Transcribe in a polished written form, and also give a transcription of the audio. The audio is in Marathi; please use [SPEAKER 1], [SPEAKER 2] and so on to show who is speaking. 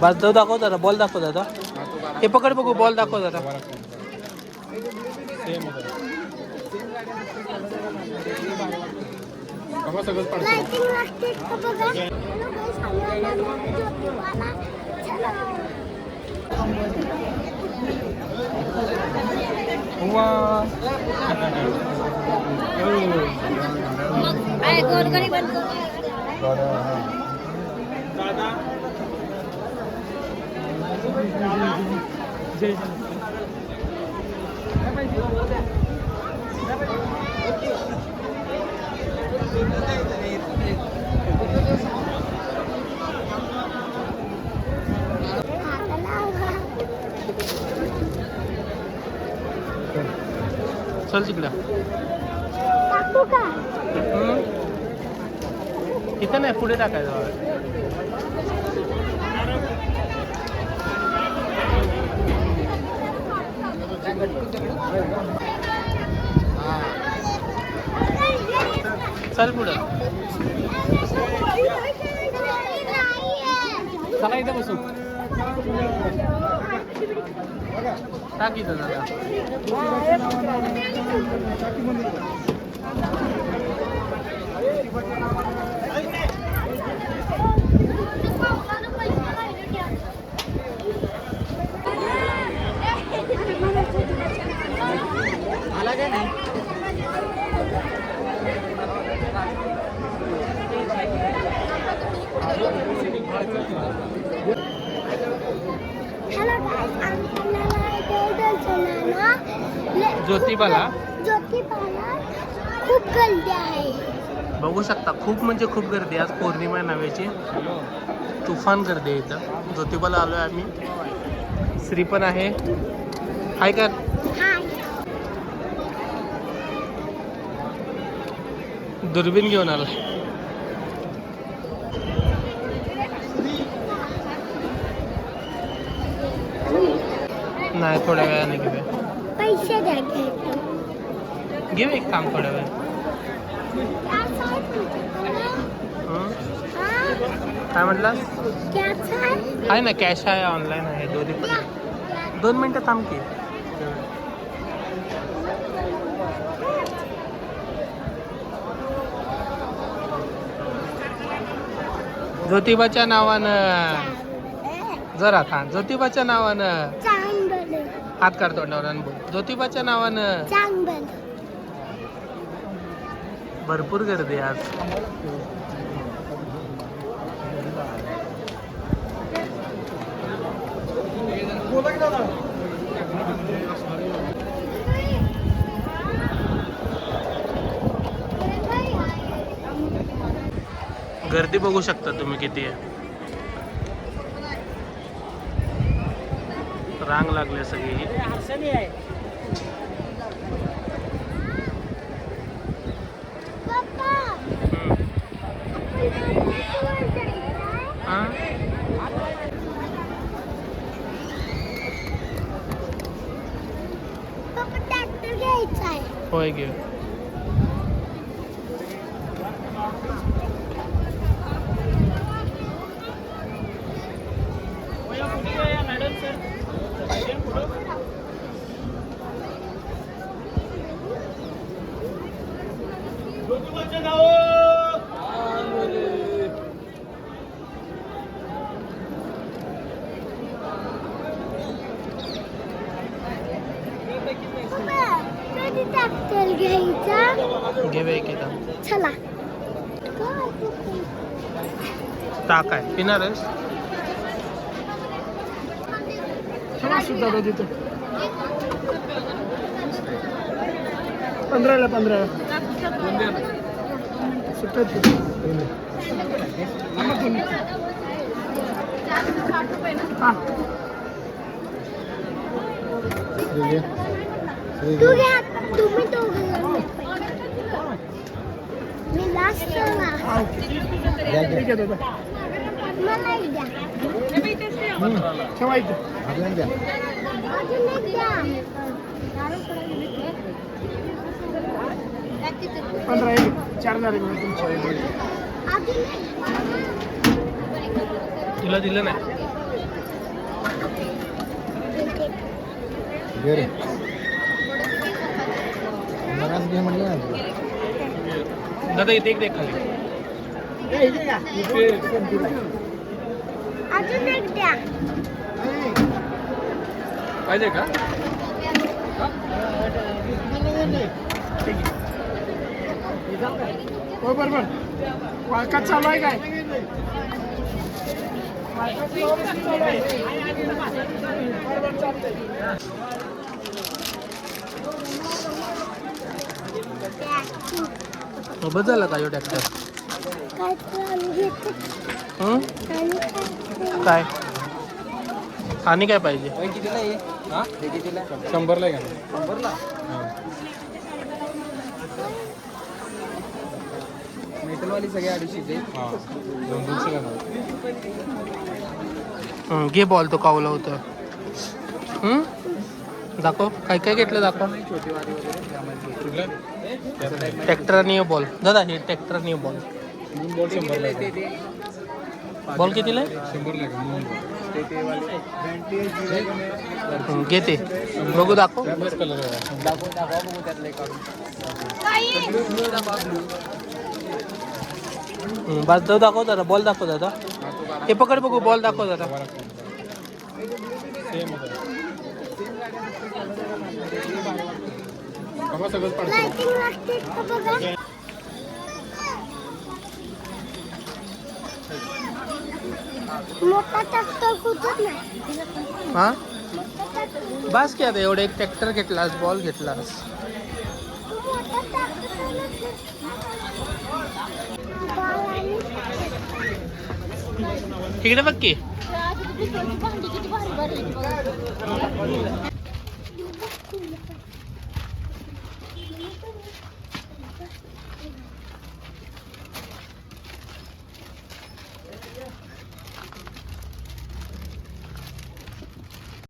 [SPEAKER 1] बस जाऊ दाखव जरा बॉल दाखव दादा हे पकड बघू बॉल दाखव जरा चल तिकडं इथं नाही पुढे टाकायचं चल पुढं चला इथं बसू टाकी दादा
[SPEAKER 2] అలాగే
[SPEAKER 1] ज्योतिबाला
[SPEAKER 2] खूप गर्दी आहे
[SPEAKER 1] बघू शकता खूप म्हणजे खूप गर्दी आज पौर्णिमा नावाची तुफान गर्दी आहे इथं ज्योतिबाला आलोय आम्ही श्री पण आहे हाय कर दुर्बीन घेऊन आला नाही थोड्या वेळाने घेऊया
[SPEAKER 2] पैसे द्या
[SPEAKER 1] घेऊ एक काम थोड्या वेळ काय म्हटलं आहे ना कॅश आहे ऑनलाईन आहे दोन्ही पण 2 मिनिटं थांब की ज्योतिबाच्या नावानं जरा थांब ज्योतिबाच्या नावानं हात काढ तोंडावर अनुभव ज्योतिबाच्या नावानं भरपूर गर्दी आज गर्दी बघू शकता तुम्ही किती आहे रांग लागले सगळी होय घेऊ
[SPEAKER 2] चला
[SPEAKER 1] टाक आहे पिणार आहेस
[SPEAKER 3] सुद्धा तिथे 15 सुट्ट
[SPEAKER 2] तू घ्या तुम्ही तो मी लास्ट ना
[SPEAKER 3] ठीक आहे दादा
[SPEAKER 2] मला एक द्या
[SPEAKER 3] ठेवायचं
[SPEAKER 2] अजून एक द्या
[SPEAKER 3] 15 एक 4 झाले बघा तुमचे.
[SPEAKER 2] अजून
[SPEAKER 1] तुला दिलं नाही दादा इथे एक दे खाली
[SPEAKER 2] अजून एक द्या.
[SPEAKER 1] पाहिजे का
[SPEAKER 3] हो बरोबर वाळकात चालू आहे काय बरोबर चालतंय.
[SPEAKER 1] बस झाला का यो ट्रॅक्टर
[SPEAKER 2] काय चालू घेते
[SPEAKER 1] हं?
[SPEAKER 2] आणि
[SPEAKER 1] काय
[SPEAKER 2] काय
[SPEAKER 1] आणि काय पाहिजे
[SPEAKER 4] कितीला आहे? हा? ते कितीला?
[SPEAKER 1] 100ला का
[SPEAKER 4] 100ला? मेटलवाली सगळे 250
[SPEAKER 1] घे बॉल तो कावला होता दाखव काय काय घेतलं दाखव
[SPEAKER 4] छोटी वाली वगैरे
[SPEAKER 1] ट्रॅक्टर आणि बॉल दादा हे ट्रॅक्टर आणि बॉल बॉल कितीला आहे?
[SPEAKER 4] ते वाले
[SPEAKER 1] घे ते बघू दाखव
[SPEAKER 4] दाखव बघू त्यातले काढून
[SPEAKER 1] बस जाऊ दाखव दादा बॉल दाखव दादा हे पकड बघू बॉल दाखव दादा
[SPEAKER 2] लाइटिंग लागते का बघा. मोठा ट्रॅक्टर कुठत नाही.
[SPEAKER 1] हा बस की आता एवढं एक ट्रॅक्टर घेतलास बॉल घेतलास
[SPEAKER 2] तू मोठा ट्रॅक्टर बॉल आणि
[SPEAKER 1] इकडे बघ की
[SPEAKER 2] भांडी किती भारी भारी